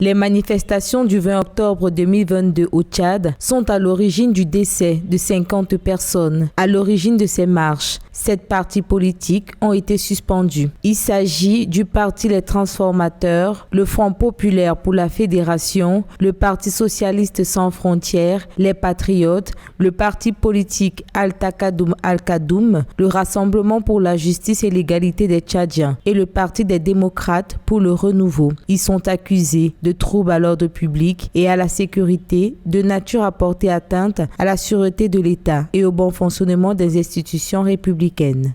Les manifestations du 20 octobre 2022 au Tchad sont à l'origine du décès de 50 personnes. À l'origine de ces marches, 7 partis politiques ont été suspendus. Il s'agit du Parti Les Transformateurs, le Front Populaire pour la Fédération, le Parti Socialiste Sans Frontières, les Patriotes, le Parti politique Al-Taqaddoum Al-Kaddoum, le Rassemblement pour la Justice et l'Égalité des Tchadiens et le Parti des Démocrates pour le Renouveau. Ils sont accusés de troubles à l'ordre public et à la sécurité de nature à porter atteinte à la sûreté de l'État et au bon fonctionnement des institutions républicaines.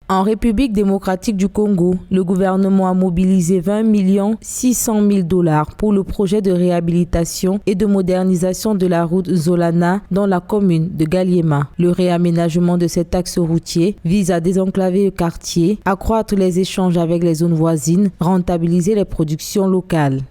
En République démocratique du Congo, le gouvernement a mobilisé 20 600 000 $ pour le projet de réhabilitation et de modernisation de la route Zolana dans la commune de Galiema. Le réaménagement de cet axe routier vise à désenclaver le quartier, accroître les échanges avec les zones voisines, rentabiliser les productions locales.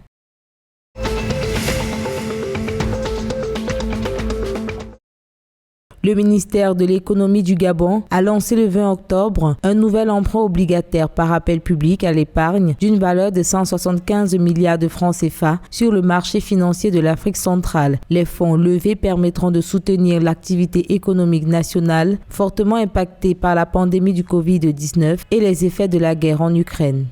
Le ministère de l'économie du Gabon a lancé le 20 octobre un nouvel emprunt obligataire par appel public à l'épargne d'une valeur de 175 milliards de francs CFA sur le marché financier de l'Afrique centrale. Les fonds levés permettront de soutenir l'activité économique nationale fortement impactée par la pandémie du Covid-19 et les effets de la guerre en Ukraine.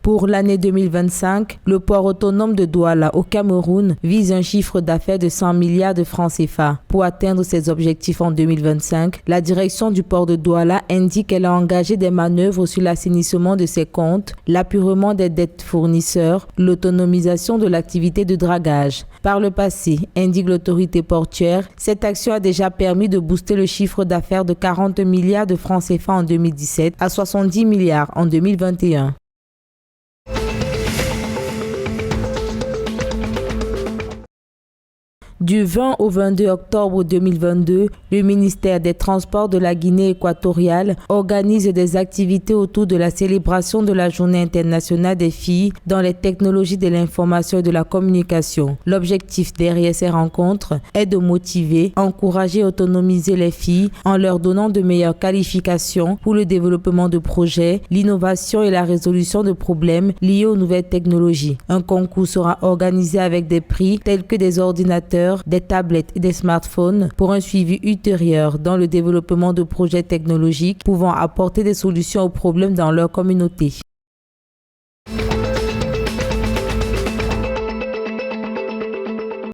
Pour l'année 2025, le port autonome de Douala au Cameroun vise un chiffre d'affaires de 100 milliards de francs CFA. Pour atteindre ses objectifs en 2025, la direction du port de Douala indique qu'elle a engagé des manœuvres sur l'assainissement de ses comptes, l'apurement des dettes fournisseurs, l'autonomisation de l'activité de dragage. Par le passé, indique l'autorité portuaire, cette action a déjà permis de booster le chiffre d'affaires de 40 milliards de francs CFA en 2017 à 70 milliards en 2021. Du 20 au 22 octobre 2022, le ministère des Transports de la Guinée équatoriale organise des activités autour de la célébration de la Journée internationale des filles dans les technologies de l'information et de la communication. L'objectif derrière ces rencontres est de motiver, encourager et autonomiser les filles en leur donnant de meilleures qualifications pour le développement de projets, l'innovation et la résolution de problèmes liés aux nouvelles technologies. Un concours sera organisé avec des prix tels que des ordinateurs, des tablettes et des smartphones pour un suivi ultérieur dans le développement de projets technologiques pouvant apporter des solutions aux problèmes dans leur communauté.